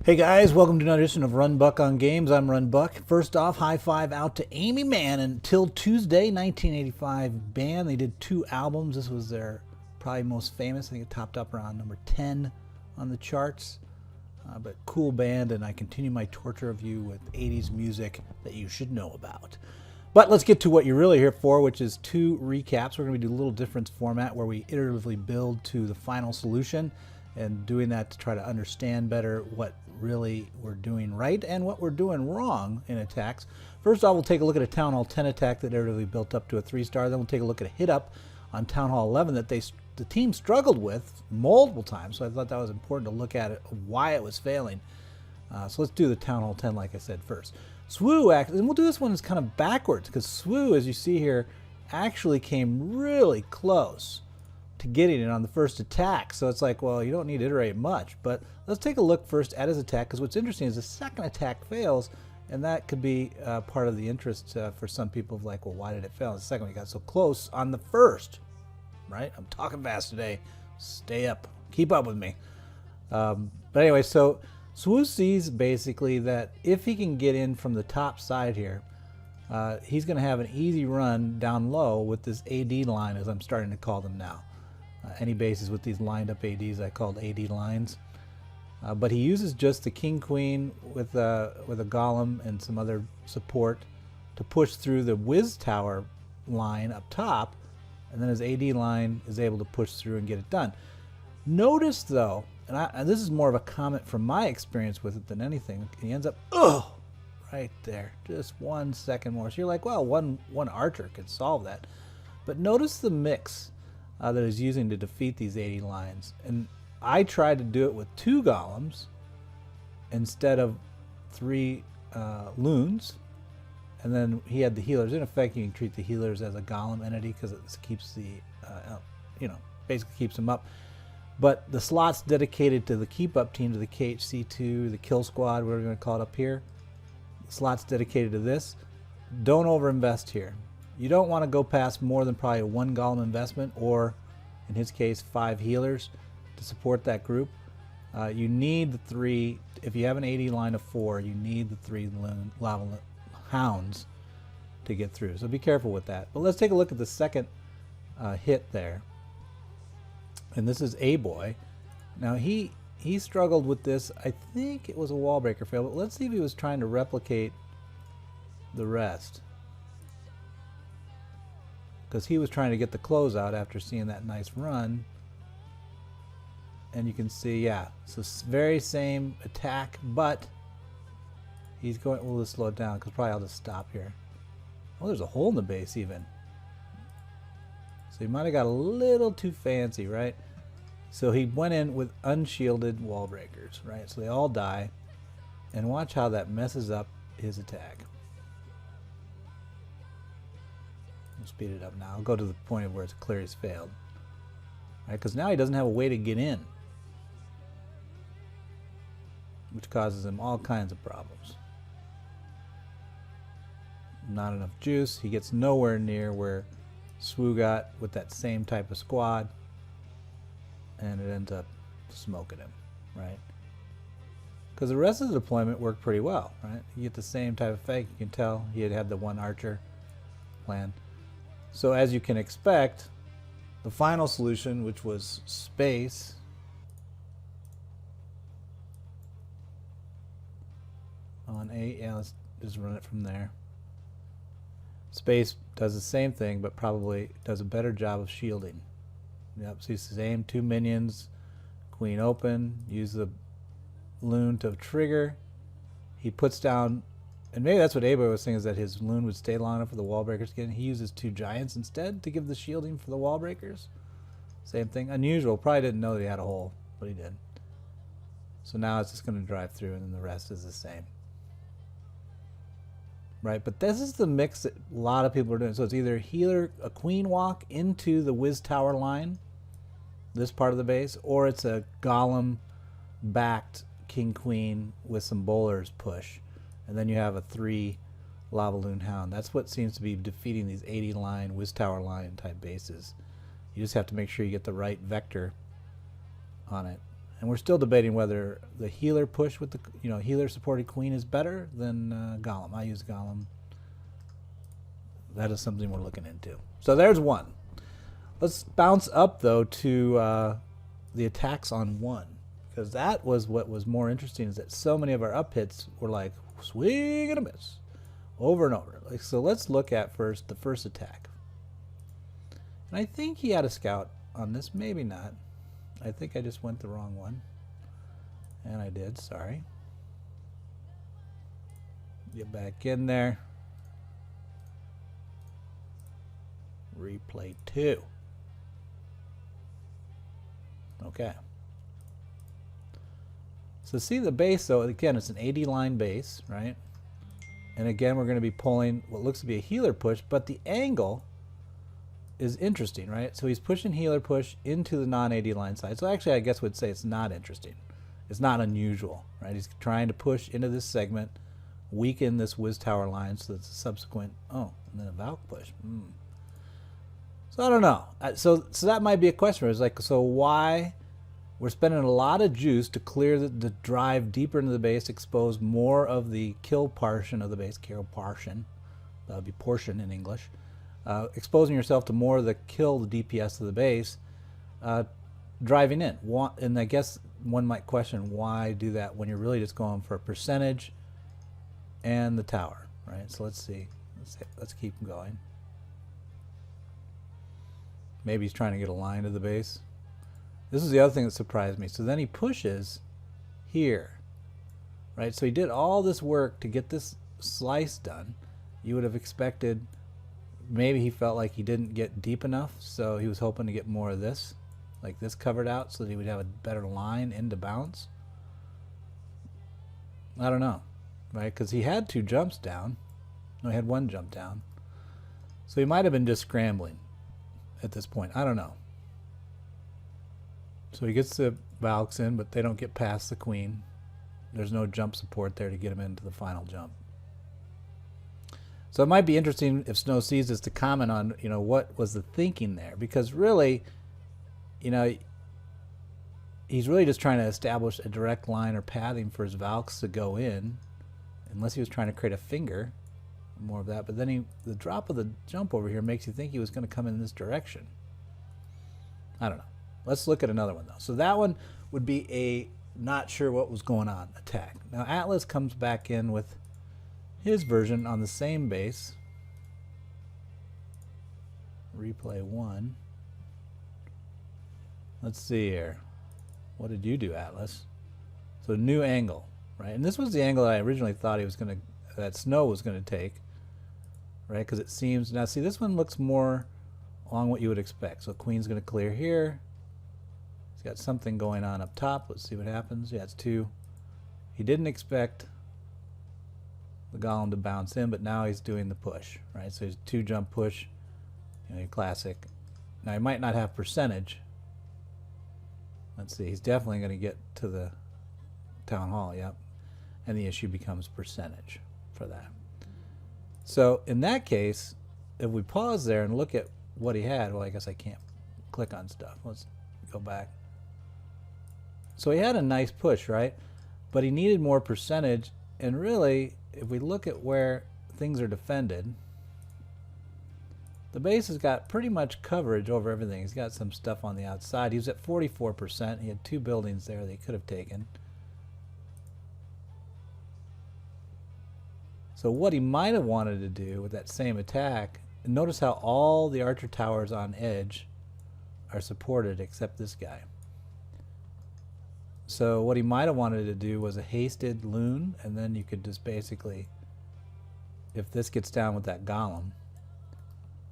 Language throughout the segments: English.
Hey guys, welcome to another edition of RunBuck on Games. I'm RunBuck. First off, high five out to Amy Mann. Until Tuesday, 1985 band. They did 2 albums. This was their probably most famous. I think it topped up around number 10 on the charts. But cool band, and I continue my torture of you with 80s music that you should know about. But let's get to what you're really here for, which is 2 recaps. We're going to do a little different format where we iteratively build to the final solution, and doing that to try to understand better what really we're doing right and what we're doing wrong in attacks. First off, we'll take a look at a Town Hall 10 attack that iteratively built up to a 3-star. Then we'll take a look at a Hitup on Town Hall 11 that the team struggled with multiple times. So I thought that was important to look at it, why it was failing. So let's do the Town Hall 10 like I said first. SWU, and we'll do this one as kind of backwards, because SWU, as you see here, actually came really close to getting it on the first attack. So it's like, well, you don't need to iterate much. But let's take a look first at his attack, because what's interesting is the second attack fails, and that could be part of the interest for some people of like, well, why did it fail? The second one got so close on the first, right? I'm talking fast today. Stay up. Keep up with me. But anyway, so SWU sees basically that if he can get in from the top side here, he's going to have an easy run down low with this AD line, as I'm starting to call them now. Any bases with these lined up ADs I called AD lines. But he uses just the King Queen with a Golem and some other support to push through the Wiz Tower line up top, and then his AD line is able to push through and get it done. Notice though, and this is more of a comment from my experience with it than anything, he ends up, right there, just 1 second more. So you're like, well, one archer could solve that. But notice the mix that he's using to defeat these 80 lines. And I tried to do it with 2 golems instead of 3 loons, and then he had the healers. In effect, you can treat the healers as a golem entity because it keeps the, basically keeps them up. But the slots dedicated to the keep up team, to the KHC2, the kill squad, whatever you want to call it up here, the slots dedicated to this, don't overinvest here. You don't want to go past more than probably a 1 golem investment, or in his case 5 healers to support that group. You need the 3, if you have an 80 line of 4, you need the 3 lava hounds to get through. So be careful with that. But let's take a look at the second hit there. And this is A-Boy. Now he struggled with this. I think it was a wall breaker fail, but let's see if he was trying to replicate the rest, because he was trying to get the closeout after seeing that nice run. And you can see, yeah, so very same attack, but he's going, we'll just slow it down because probably I'll just stop here. Oh, there's a hole in the base even. So he might have got a little too fancy, right? So he went in with unshielded wall breakers, right? So they all die. And watch how that messes up his attack. We'll speed it up now. I'll go to the point of where it's clear he's failed. Right? Because now he doesn't have a way to get in, which causes him all kinds of problems. Not enough juice. He gets nowhere near where SWU got with that same type of squad, and it ends up smoking him, right? Because the rest of the deployment worked pretty well, right? You get the same type of effect. You can tell he had the 1 archer plan. So as you can expect, the final solution, which was space, on 8, yeah, let's just run it from there. Space does the same thing, but probably does a better job of shielding. Yep, so it's the same 2 minions, queen open, use the loon to trigger. He puts down, and maybe that's what Abo was saying, is that his loon would stay long enough for the wall breakers to get in. He uses 2 giants instead to give the shielding for the wall breakers. Same thing, unusual, probably didn't know that he had a hole, but he did. So now it's just going to drive through, and then the rest is the same. Right, but this is the mix that a lot of people are doing. So it's either healer, a queen walk into the Wiz Tower line, this part of the base, or it's a golem backed king queen with some bowlers push, and then you have a 3 lava loon hound. That's what seems to be defeating these 80 line Wiz Tower line type bases. You just have to make sure you get the right vector on it. And we're still debating whether the healer push with the healer supported queen is better than Golem. I use Golem. That is something we're looking into. So there's one. Let's bounce up though to the attacks on one, because that was what was more interesting, is that so many of our up hits were like swing and a miss over and over. Like, so let's look at first the first attack. And I think he had a scout on this, maybe not. I think I just went the wrong one. And I did, sorry. Get back in there. Replay 2. Okay. So see the base though, again it's an 80 line base, right? And again we're going to be pulling what looks to be a healer push, but the angle is interesting, right? So he's pushing healer push into the non-80 line side. So actually I guess would say it's not interesting. It's not unusual, right? He's trying to push into this segment, weaken this Wiz Tower line so that's a subsequent, oh, and then a Valk push. So I don't know. So that might be a question. It's like, so why we're spending a lot of juice to clear the drive deeper into the base, expose more of the kill portion of the base, kill portion, that would be portion in English, exposing yourself to more of the kill, the DPS of the base, driving in. And I guess one might question why do that when you're really just going for a percentage and the tower, right? So let's see. Let's keep going. Maybe he's trying to get a line to the base. This is the other thing that surprised me. So then he pushes here, right? So he did all this work to get this slice done. You would have expected, maybe he felt like he didn't get deep enough, so he was hoping to get more of this, like this covered out, so that he would have a better line into bounce. I don't know, right? Because he had 2 jumps down. No, he had 1 jump down. So he might have been just scrambling at this point. I don't know. So he gets the Valks in, but they don't get past the queen. There's no jump support there to get him into the final jump. So it might be interesting if Snow sees this to comment on, what was the thinking there, because really, he's really just trying to establish a direct line or pathing for his Valks to go in, unless he was trying to create a finger, more of that. But then the drop of the jump over here makes you think he was going to come in this direction. I don't know. Let's look at another one though. So that one would be a not sure what was going on attack. Now Atlas comes back in with his version on the same base. Replay 1. Let's see here. What did you do, Atlas? So new angle, right? And this was the angle that I originally thought that Snow was going to take, right? Because it seems, now see, this one looks more along what you would expect. So Queen's going to clear here. He's got something going on up top. Let's see what happens. Yeah, it's 2. He didn't expect the Golem to bounce in, but now he's doing the push, right? So he's 2 jump push, your classic. Now he might not have percentage. Let's see, he's definitely going to get to the town hall, yep. And the issue becomes percentage for that. So in that case, if we pause there and look at what he had, well, I guess I can't click on stuff. Let's go back. So he had a nice push, right? But he needed more percentage, and really, if we look at where things are defended, the base has got pretty much coverage over everything. He's got some stuff on the outside. He was at 44%. He had 2 buildings there that he could have taken. So what he might have wanted to do with that same attack, notice how all the archer towers on edge are supported except this guy. So what he might have wanted to do was a hasted Loon, and then you could just basically, if this gets down with that Golem.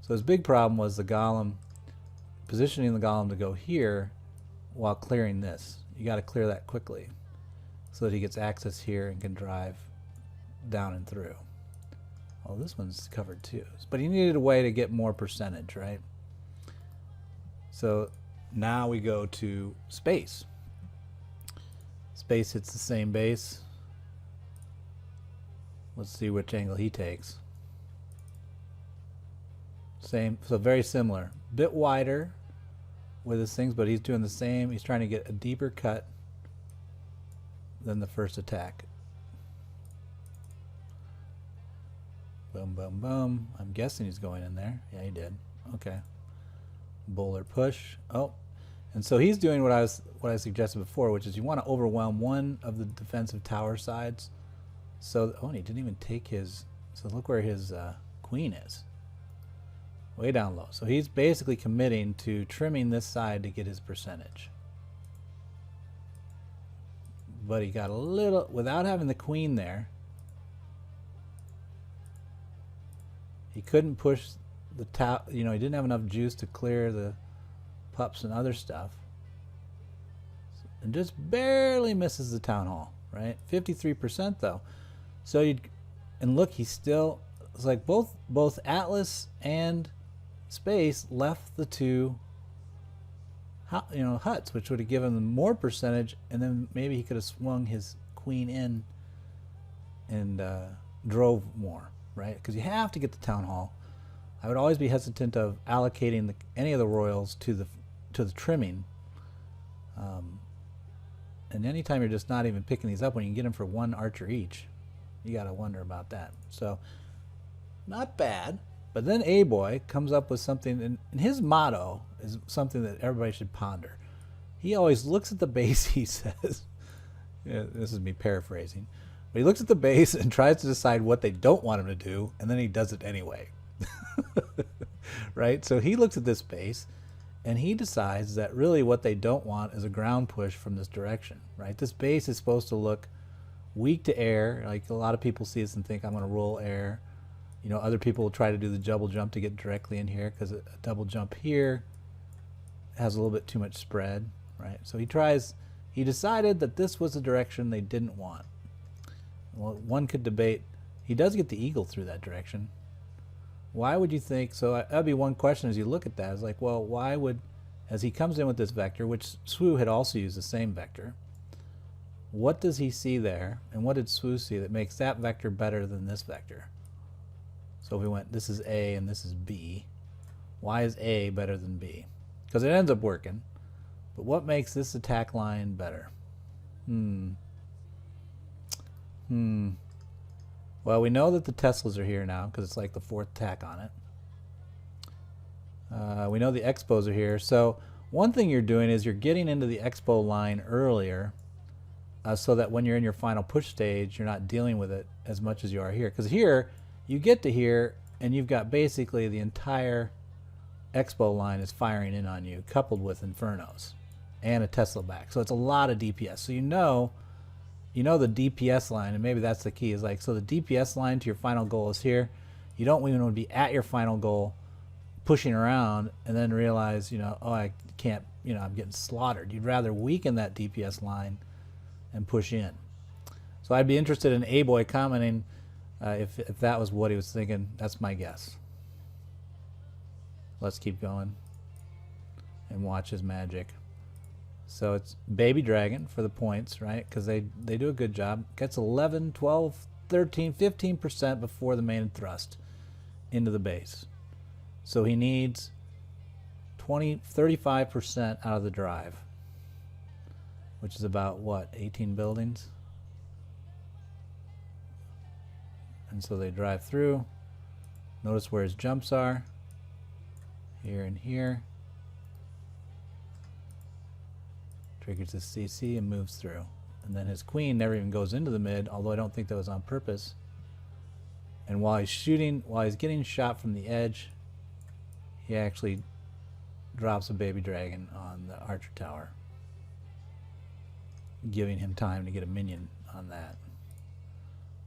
So his big problem was the Golem, positioning the Golem to go here while clearing this. You got to clear that quickly so that he gets access here and can drive down and through. Well, this one's covered too. But he needed a way to get more percentage, right? So now we go to space. Space hits the same base. Let's see which angle he takes. Same, so very similar. Bit wider with his things, but he's doing the same. He's trying to get a deeper cut than the first attack. Boom, boom, boom. I'm guessing he's going in there. Yeah, he did. Okay. Bowler push. Oh, and so he's doing what I suggested before, which is you want to overwhelm one of the defensive tower sides. So, oh, and he didn't even take his. So look where his queen is. Way down low. So he's basically committing to trimming this side to get his percentage. But he got a little, without having the queen there, he couldn't push the tower. You know, he didn't have enough juice to clear the pups and other stuff. And just barely misses the town hall, right? 53% though. So you'd, and look, he's still, it's like both Atlas and Space left the two, you know, huts, which would have given them more percentage, and then maybe he could have swung his queen in and drove more, right? Because you have to get the town hall. I would always be hesitant of allocating any of the royals to the trimming. And anytime you're just not even picking these up, when you can get them for one archer each, you got to wonder about that. So, not bad. But then A-Boy comes up with something, and his motto is something that everybody should ponder. He always looks at the base, he says. Yeah, this is me paraphrasing. But he looks at the base and tries to decide what they don't want him to do, and then he does it anyway. Right? So he looks at this base, and he decides that really what they don't want is a ground push from this direction. Right? This base is supposed to look weak to air. Like a lot of people see this and think, I'm going to roll air. You know, other people will try to do the double jump to get directly in here because a double jump here has a little bit too much spread, right? So he decided that this was the direction they didn't want. Well, one could debate, he does get the eagle through that direction. Why would you think, so that'd be one question as you look at that, is like, well, why would, as he comes in with this vector, which Swu had also used the same vector, what does he see there, and what did Swu see that makes that vector better than this vector? So if we went, this is A and this is B, why is A better than B? Because it ends up working. But what makes this attack line better? Well, we know that the Teslas are here now because it's like the fourth attack on it. We know the Expos are here. So one thing you're doing is you're getting into the Expo line earlier so that when you're in your final push stage, you're not dealing with it as much as you are here. Because here, you get to here, and you've got basically the entire Expo line is firing in on you, coupled with Infernos and a Tesla back. So it's a lot of DPS. So you know the DPS line, and maybe that's the key, is like, so the DPS line to your final goal is here. You don't even want to be at your final goal, pushing around, and then realize, you know, oh, I can't, you know, I'm getting slaughtered. You'd rather weaken that DPS line and push in. So I'd be interested in A-Boy commenting if that was what he was thinking. That's my guess. Let's keep going and watch his magic. So it's Baby Dragon for the points, right? Because they do a good job. Gets 11, 12, 13, 15% before the main thrust into the base. So he needs 35% out of the drive, which is about what, 18 buildings? And so they drive through. Notice where his jumps are. Here and here. Triggers his CC and moves through. And then his queen never even goes into the mid, although I don't think that was on purpose. And while he's getting shot from the edge, he actually drops a baby dragon on the archer tower, giving him time to get a minion on that.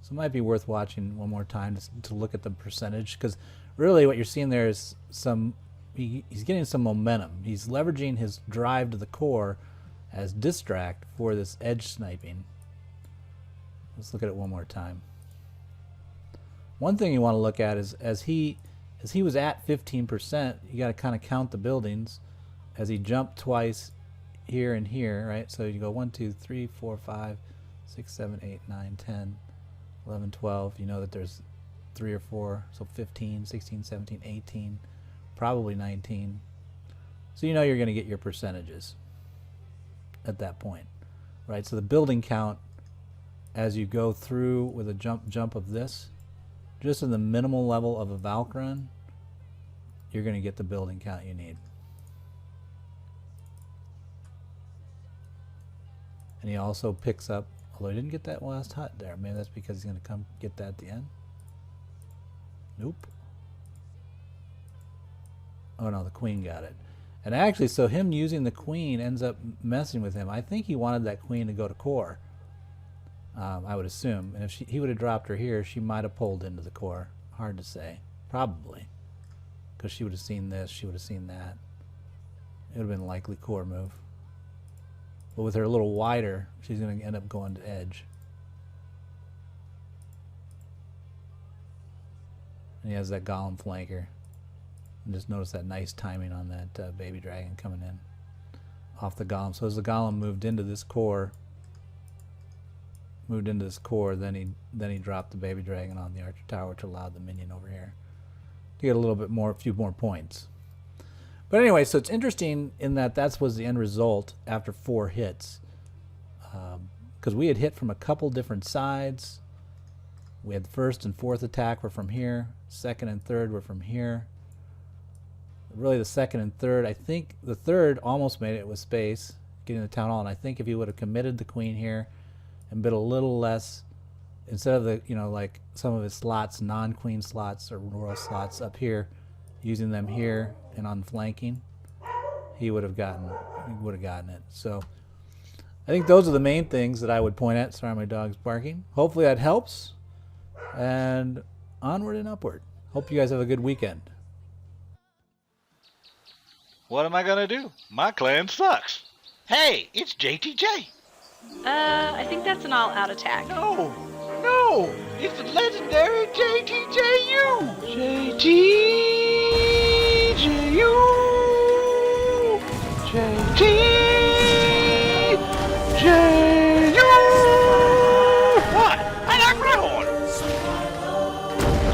So it might be worth watching one more time to look at the percentage, because really what you're seeing there is he's getting some momentum. He's leveraging his drive to the core as distract for this edge sniping. Let's look at it one more time. One thing you want to look at is as he was at 15%, you got to kind of count the buildings as he jumped twice here and here, right? So you go 1, 2, 3, 4, 5, 6, 7, 8, 9, 10, 11, 12. You know that there's 3 or 4, so 15, 16, 17, 18, probably 19. So you know you're going to get your percentages at that point, right? So the building count as you go through with a jump of this, just in the minimal level of a Valk run, you're going to get the building count you need. And he also picks up, although he didn't get that last hut there. Maybe that's because he's going to come get that at the end. Nope. Oh no, the queen got it. And actually, so him using the queen ends up messing with him. I think he wanted that queen to go to core. I would assume. And if he would have dropped her here, she might have pulled into the core. Hard to say. Probably. Because she would have seen this, she would have seen that. It would have been a likely core move. But with her a little wider, she's going to end up going to edge. And he has that golem flanker. And just notice that nice timing on that baby dragon coming in off the golem. So as the golem moved into this core, then he dropped the baby dragon on the archer tower, which allowed the minion over here to get a little bit more, a few more points. But anyway, so it's interesting in that was the end result after 4 hits, because we had hit from a couple different sides. We had the first and fourth attack were from here, second and third were from here. Really the second and third, I think the third almost made it with space, getting the town hall, and I think if he would have committed the queen here and bid a little less, instead of the, you know, like some of his slots, non-queen slots or royal slots up here, using them here and on flanking, he would have gotten it. So I think those are the main things that I would point at. Sorry, my dog's barking. Hopefully that helps, and onward and upward. Hope you guys have a good weekend. What am I gonna do? My clan sucks. Hey, it's JTJ. I think that's an all-out attack. No, it's the legendary JTJU. JTJU. What? I like Wryhorn.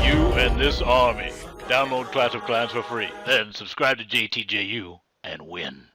You and this army. Download Clash of Clans for free. Then subscribe to JTJU and win.